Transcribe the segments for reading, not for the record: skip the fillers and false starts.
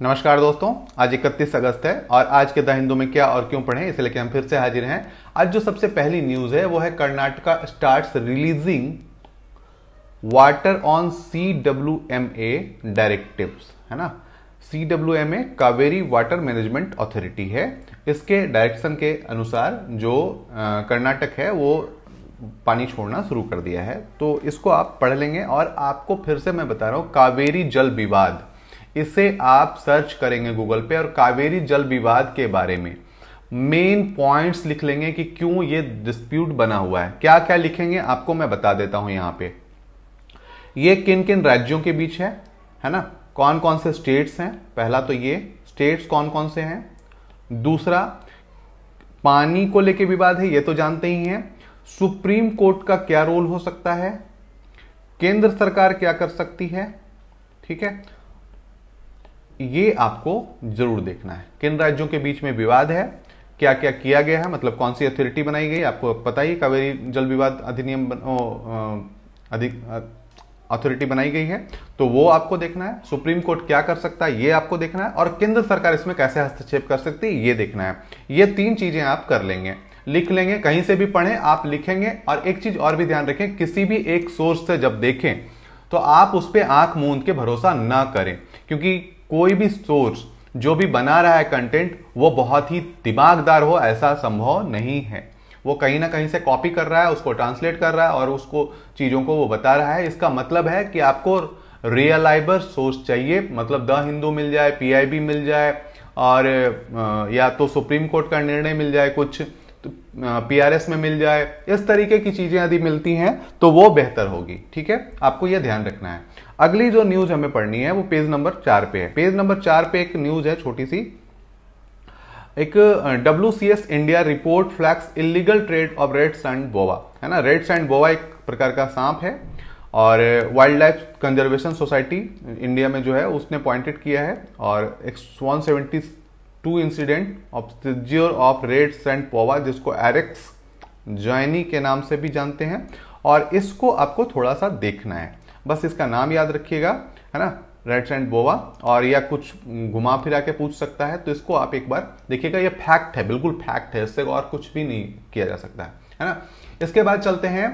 नमस्कार दोस्तों, आज 31 अगस्त है और आज के द हिंदू में क्या और क्यों पढ़ें इसे लेकर हम फिर से हाजिर हैं। आज जो सबसे पहली न्यूज है वो है Karnataka starts releasing water on CWMA directives, है ना। CWMA Kaveri water management authority है। इसके डायरेक्शन के अनुसार जो कर्नाटक है वो पानी छोड़ना शुरू कर दिया है, तो इसको आप पढ़ लेंगे। और आपको फिर से मैं बता रहा हूं, कावेरी जल विवाद, इसे आप सर्च करेंगे गूगल पे और कावेरी जल विवाद के बारे में मेन पॉइंट्स लिख लेंगे कि क्यों ये डिस्प्यूट बना हुआ है। क्या क्या लिखेंगे आपको मैं बता देता हूं। यहां पे ये किन किन राज्यों के बीच है ना, कौन कौन से स्टेट्स हैं। पहला तो ये स्टेट्स कौन कौन से हैं। दूसरा, पानी को लेके विवाद है, ये तो जानते ही हैं। सुप्रीम कोर्ट का क्या रोल हो सकता है, केंद्र सरकार क्या कर सकती है, ठीक है। ये आपको जरूर देखना है। किन राज्यों के बीच में विवाद है, क्या क्या किया गया है, मतलब कौन सी अथॉरिटी बनाई गई, आपको पता ही कावेरी जल विवाद अधिनियम अथॉरिटी बनाई गई है, तो वो आपको देखना है। सुप्रीम कोर्ट क्या कर सकता है ये आपको देखना है, और केंद्र सरकार इसमें कैसे हस्तक्षेप कर सकती है ये देखना है। ये तीन चीजें आप कर लेंगे, लिख लेंगे, कहीं से भी पढ़ें आप लिखेंगे। और एक चीज और भी ध्यान रखें, किसी भी एक सोर्स से जब देखें तो आप उस पर आंख मूंद के भरोसा ना करें, क्योंकि कोई भी सोर्स जो भी बना रहा है कंटेंट वो बहुत ही दिमागदार हो ऐसा संभव नहीं है। वो कहीं ना कहीं से कॉपी कर रहा है, उसको ट्रांसलेट कर रहा है और उसको चीजों को वो बता रहा है। इसका मतलब है कि आपको रियलाइबर सोर्स चाहिए, मतलब द हिंदू मिल जाए, PIB मिल जाए, और या तो सुप्रीम कोर्ट का निर्णय मिल जाए, कुछ तो PRS में मिल जाए। इस तरीके की चीजें यदि मिलती हैं तो वो बेहतर होगी, ठीक है। आपको यह ध्यान रखना है। अगली जो न्यूज हमें पढ़नी है वो पेज नंबर 4 पे है। पेज नंबर 4 पे एक न्यूज है छोटी सी, एक WCS India report flags illegal trade of red sand boa, है ना। रेड सैंड बोवा एक प्रकार का सांप है और wild life conservation society India में जो है उसने पॉइंटेड किया है। और 172 incident of seizure of red sand boa, जिसको एरिक्स जॉइनी के नाम से भी जानते हैं, और इसको आपको थोड़ा सा देखना है। बस इसका नाम याद रखिएगा, है ना, रेड सैंड बोवा, और या कुछ घुमा फिरा के पूछ सकता है, तो इसको आप एक बार देखिएगा। ये फैक्ट है, बिल्कुल फैक्ट है, इससे और कुछ भी नहीं किया जा सकता है ना। इसके बाद चलते हैं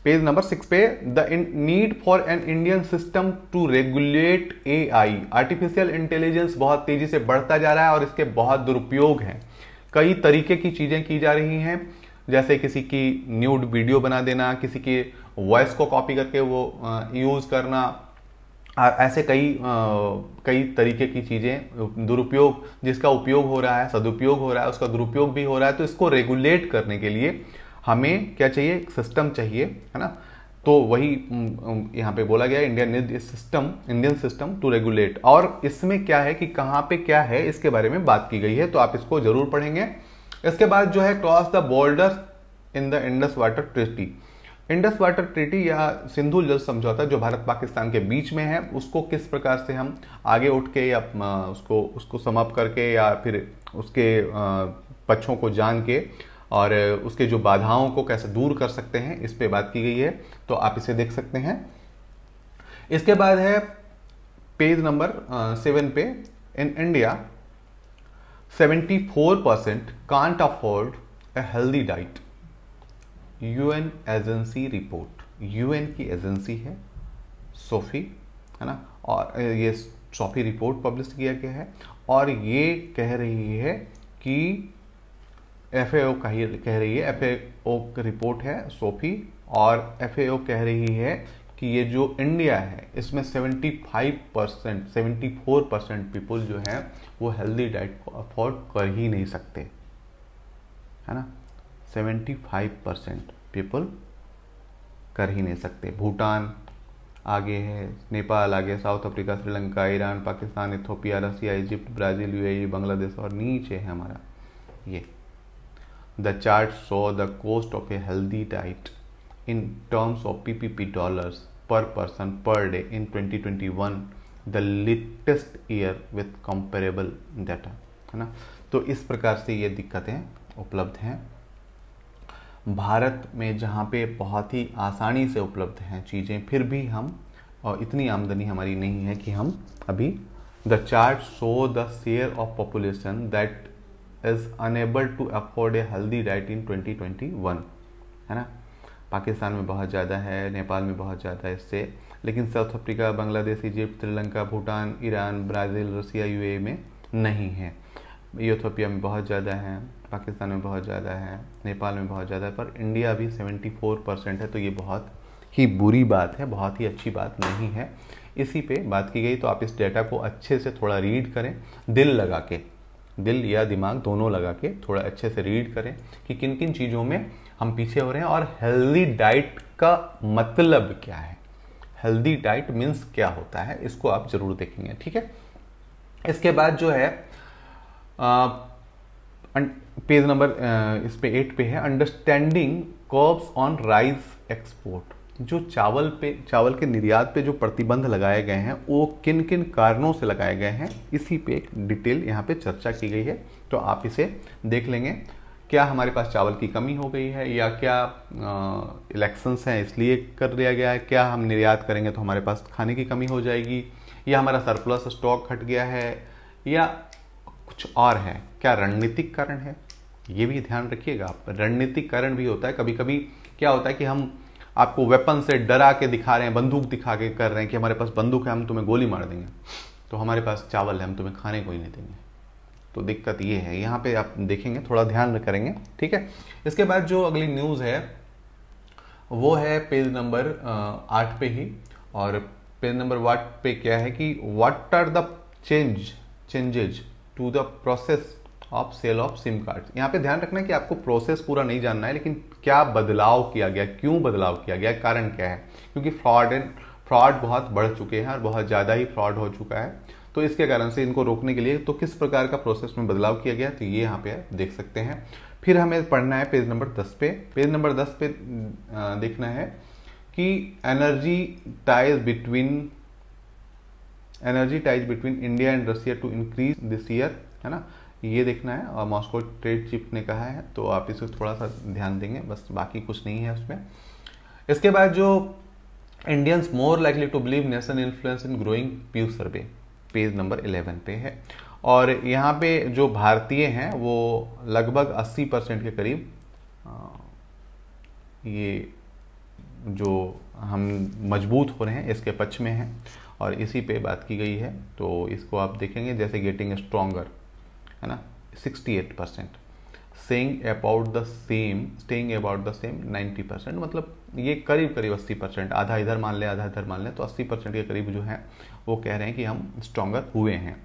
पेज नंबर 6 पे। The need for an Indian system to regulate AI, artificial intelligence बहुत तेजी से बढ़ता जा रहा है और इसके बहुत दुरुपयोग हैं। कई तरीके की चीजें की जा रही हैं, जैसे किसी की न्यूड वीडियो बना देना, किसी की वॉइस को कॉपी करके वो यूज करना, ऐसे कई तरीके की चीजें दुरुपयोग, जिसका उपयोग हो रहा है, सदुपयोग हो रहा है, उसका दुरुपयोग भी हो रहा है। तो इसको रेगुलेट करने के लिए हमें क्या चाहिए, एक सिस्टम चाहिए, है ना। तो वही यहाँ पे बोला गया, इंडियन सिस्टम टू रेगुलेट। और इसमें क्या है कि कहाँ पे क्या है इसके बारे में बात की गई है, तो आप इसको जरूर पढ़ेंगे। इसके बाद जो है cross the border in the Indus water treaty. Indus water treaty या सिंधु जल समझौता जो भारत पाकिस्तान के बीच में है, उसको किस प्रकार से हम आगे उठ के या उसको समाप्त करके या फिर उसके पक्षों को जान के और उसके जो बाधाओं को कैसे दूर कर सकते हैं, इस पे बात की गई है, तो आप इसे देख सकते हैं। इसके बाद है पेज नंबर 7 पे, in India 74% can't afford a healthy diet. UN agency report, UN की एजेंसी है सोफी, है ना, और ये सोफी रिपोर्ट पब्लिश किया गया है और ये कह रही है कि FAO कह रही है, FAO की रिपोर्ट है सोफी, और FAO कह रही है कि ये जो इंडिया है इसमें 74% पीपल जो हैं वो हेल्दी डाइट को अफोर्ड कर ही नहीं सकते, है ना। 75% पीपल कर ही नहीं सकते। भूटान आगे है, नेपाल आगे, South Africa, Sri Lanka, Iran, Pakistan, Ethiopia, Russia, Egypt, Brazil, UAE, Bangladesh, और नीचे है हमारा ये। The chart show the cost of a healthy diet in terms of PPP dollars per person per day in 2021, the latest year with comparable data, है ना। तो इस प्रकार से ये दिक्कतें उपलब्ध हैं भारत में, जहाँ पे बहुत ही आसानी से उपलब्ध हैं चीज़ें, फिर भी हम, और इतनी आमदनी हमारी नहीं है कि हम अभी the chart show the share of population that is unable to afford a healthy diet in 2021, है ना। पाकिस्तान में बहुत ज़्यादा है, नेपाल में बहुत ज़्यादा है इससे, लेकिन South Africa, Bangladesh, Egypt, Sri Lanka, Bhutan, Iran, Brazil, Russia, UAE में नहीं है। इथियोपिया में बहुत ज़्यादा है, पाकिस्तान में बहुत ज़्यादा है, नेपाल में बहुत ज़्यादा है, पर इंडिया अभी 74% है। तो ये बहुत ही बुरी बात है, बहुत ही अच्छी बात नहीं है। इसी पे बात की गई। तो आप इस डेटा को अच्छे से थोड़ा रीड करें, दिल लगा के, दिल या दिमाग दोनों लगा के थोड़ा अच्छे से रीड करें कि किन किन चीज़ों में हम पीछे हो रहे हैं और हेल्दी डाइट का मतलब क्या है, हेल्दी डाइट मीन्स क्या होता है, इसको आप जरूर देखेंगे, ठीक है। इसके बाद जो है पेज नंबर इस पे 8 पे है understanding curves on rice export. जो चावल के निर्यात पे जो प्रतिबंध लगाए गए हैं वो किन किन कारणों से लगाए गए हैं, इसी पे एक डिटेल यहाँ पे चर्चा की गई है। तो आप इसे देख लेंगे। क्या हमारे पास चावल की कमी हो गई है, या क्या इलेक्शंस हैं इसलिए कर दिया गया है, क्या हम निर्यात करेंगे तो हमारे पास खाने की कमी हो जाएगी, या हमारा सरप्लस स्टॉक घट गया है, या कुछ और है, क्या रणनीतिक कारण है, ये भी ध्यान रखिएगा आप। रणनीतिक कारण भी होता है, कभी कभी क्या होता है कि हम आपको वेपन से डरा के दिखा रहे हैं, बंदूक दिखा के कर रहे हैं कि हमारे पास बंदूक है, हम तुम्हें गोली मार देंगे, तो हमारे पास चावल है, हम तुम्हें खाने को ही नहीं देंगे। तो दिक्कत ये है, यहाँ पे आप देखेंगे, थोड़ा ध्यान करेंगे, ठीक है। इसके बाद जो अगली न्यूज़ है वो है पेज नंबर 8 पे ही, और पेज नंबर 8 पे क्या है कि what are the changes to the process of sale of SIM card. यहाँ पे ध्यान रखना है कि आपको प्रोसेस पूरा नहीं जानना है, लेकिन क्या बदलाव किया गया, क्यों बदलाव किया गया, कारण क्या है, क्योंकि फ्रॉड बहुत बढ़ चुके हैं और बहुत ज़्यादा ही फ्रॉड हो चुका है। तो इसके कारण से इनको रोकने के लिए तो किस प्रकार का प्रोसेस में बदलाव किया गया, तो ये यहाँ पे देख सकते हैं। फिर हमें पढ़ना है पेज नंबर 10 पे। पेज नंबर 10 पे देखना है कि energy ties between India and Russia to increase this year, है ना, ये देखना है। और मॉस्को ट्रेड चीफ ने कहा है, तो आप इसको थोड़ा सा ध्यान देंगे, बस बाकी कुछ नहीं है उसमें। इसके बाद जो Indians more likely to believe nation influence in growing Pew survey, page number 11 पे है। और यहाँ पे जो भारतीय हैं वो लगभग 80% के करीब ये जो हम मजबूत हो रहे हैं इसके पक्ष में हैं, और इसी पे बात की गई है। तो इसको आप देखेंगे, जैसे गेटिंग स्ट्रॉन्गर, है ना, 68%, स्टेइंग अबाउट द सेम 90%, मतलब ये करीब करीब 80%, आधा इधर मान लें आधा इधर मान लें, तो 80% के करीब जो है वो कह रहे हैं कि हम स्ट्रॉन्गर हुए हैं,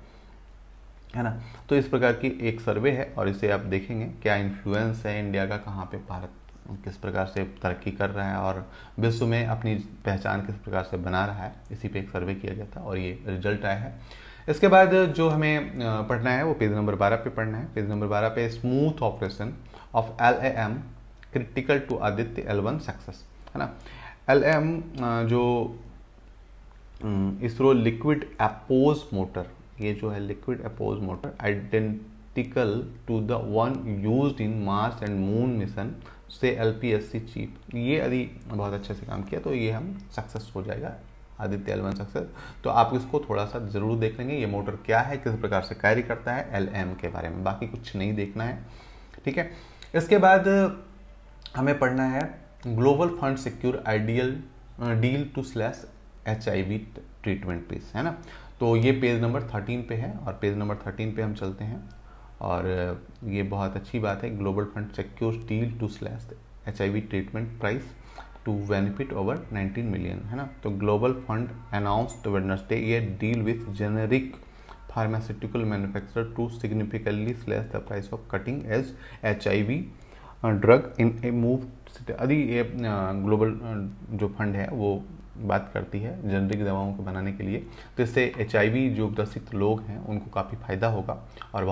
है ना। तो इस प्रकार की एक सर्वे है, और इसे आप देखेंगे क्या इन्फ्लुएंस है इंडिया का, कहाँ पे भारत किस प्रकार से तरक्की कर रहा है और विश्व में अपनी पहचान किस प्रकार से बना रहा है, इसी पे एक सर्वे किया गया था और ये रिजल्ट आया है। इसके बाद जो हमें पढ़ना है वो पेज नंबर 12 पे पढ़ना है। पेज नंबर 12 पे smooth operation of LAM critical to Aditya L1 success, है ना। LAM जो इसरो लिक्विड अपोज मोटर, ये जो है liquid apogee motor identical to the one used in Mars and moon mission से LPSC चीफ, ये यदि बहुत अच्छे से काम किया तो ये हम सक्सेस हो जाएगा, आदित्य L1 सक्सेस। तो आप इसको थोड़ा सा जरूर देख लेंगे, ये मोटर क्या है, किस प्रकार से कार्य करता है, LM के बारे में, बाकी कुछ नहीं देखना है, ठीक है। इसके बाद हमें पढ़ना है global fund secure ideal deal to slash HIV treatment price, है ना। तो ये पेज नंबर 13 पे है, और पेज नंबर 13 पे हम चलते हैं, और ये बहुत अच्छी बात है, global fund secure deal to slash HIV treatment price to benefit over 19 million, है ना। तो ग्लोबल फंड अनाउंस्ड वेडनेसडे ये deal with generic pharmaceutical manufacturer to significantly slash the price of cutting edge HIV drug in a move. यदि ये global जो fund है वो बात करती है जेनेरिक दवाओं को बनाने के लिए, तो इससे HIV जो ग्रसित लोग हैं उनको काफ़ी फायदा होगा, और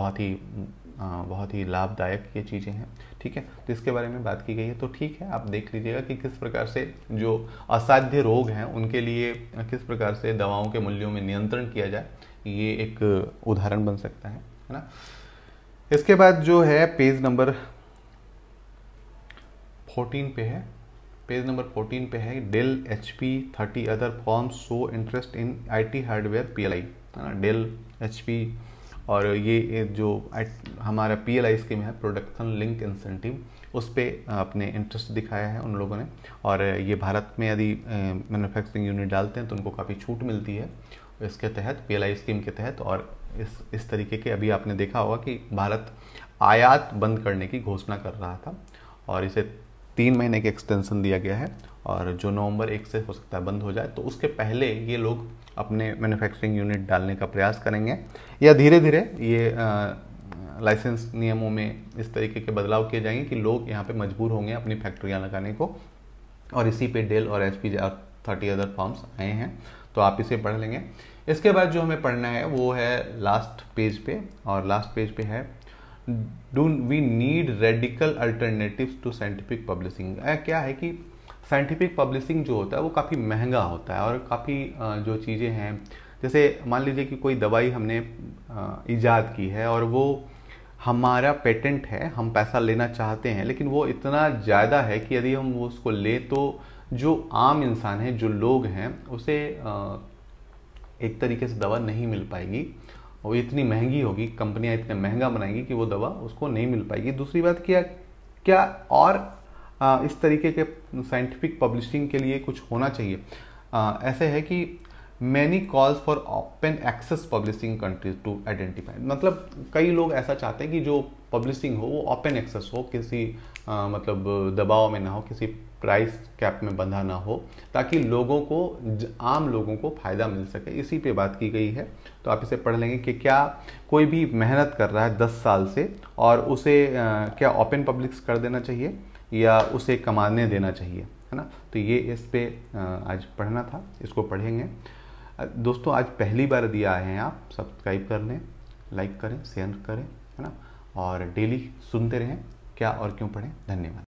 बहुत ही लाभदायक ये चीज़ें हैं, ठीक है। तो इसके बारे में बात की गई है, तो ठीक है, आप देख लीजिएगा कि किस प्रकार से जो असाध्य रोग हैं उनके लिए किस प्रकार से दवाओं के मूल्यों में नियंत्रण किया जाए, ये एक उदाहरण बन सकता है ना। इसके बाद जो है पेज नंबर 14 पे है, पेज नंबर 14 पे है Dell HP 30 other firms show interest in IT hardware PLI, है ना, डेल, HP, और ये जो हमारा PLI स्कीम है, प्रोडक्शन लिंक इंसेंटिव, उस पर अपने इंटरेस्ट दिखाया है उन लोगों ने। और ये भारत में यदि मैन्युफैक्चरिंग यूनिट डालते हैं तो उनको काफ़ी छूट मिलती है इसके तहत, PLI स्कीम के तहत। और इस तरीके के अभी आपने देखा होगा कि भारत आयात बंद करने की घोषणा कर रहा था और इसे 3 महीने के एक्सटेंशन दिया गया है, और जो नवंबर 1 से हो सकता है बंद हो जाए, तो उसके पहले ये लोग अपने मैन्युफैक्चरिंग यूनिट डालने का प्रयास करेंगे, या धीरे धीरे ये लाइसेंस नियमों में इस तरीके के बदलाव किए जाएंगे कि लोग यहाँ पे मजबूर होंगे अपनी फैक्ट्रियाँ लगाने को। और इसी पे डेल और HP और 30 अदर फर्म्स आए हैं, तो आप इसे पढ़ लेंगे। इसके बाद जो हमें पढ़ना है वो है लास्ट पेज पे, और लास्ट पेज पे है do we need radical alternatives to scientific publishing. क्या है कि साइंटिफिक पब्लिशिंग जो होता है वो काफ़ी महंगा होता है, और काफ़ी जो चीज़ें हैं, जैसे मान लीजिए कि कोई दवाई हमने ईजाद की है और वो हमारा पेटेंट है, हम पैसा लेना चाहते हैं, लेकिन वो इतना ज़्यादा है कि यदि हम वो उसको ले तो जो आम इंसान है, जो लोग हैं, उसे एक तरीके से दवा नहीं मिल पाएगी, वो इतनी महंगी होगी, कंपनियां इतना महंगा बनाएंगी कि वो दवा उसको नहीं मिल पाएगी। दूसरी बात क्या और इस तरीके के साइंटिफिक पब्लिशिंग के लिए कुछ होना चाहिए। ऐसे है कि many calls for open access publishing countries to identify, मतलब कई लोग ऐसा चाहते हैं कि जो पब्लिशिंग हो वो ओपन एक्सेस हो, किसी मतलब दबाव में ना हो, किसी प्राइस कैप में बंधा ना हो, ताकि लोगों को, आम लोगों को फ़ायदा मिल सके। इसी पे बात की गई है, तो आप इसे पढ़ लेंगे कि क्या कोई भी मेहनत कर रहा है 10 साल से और उसे क्या ओपन पब्लिश कर देना चाहिए या उसे कमाने देना चाहिए, है ना। तो ये इस पे आज पढ़ना था, इसको पढ़ेंगे। दोस्तों आज पहली बार दिया है आप, सब्सक्राइब कर लें, लाइक करें, शेयर करें, है ना, और डेली सुनते रहें क्या और क्यों पढ़ें। धन्यवाद।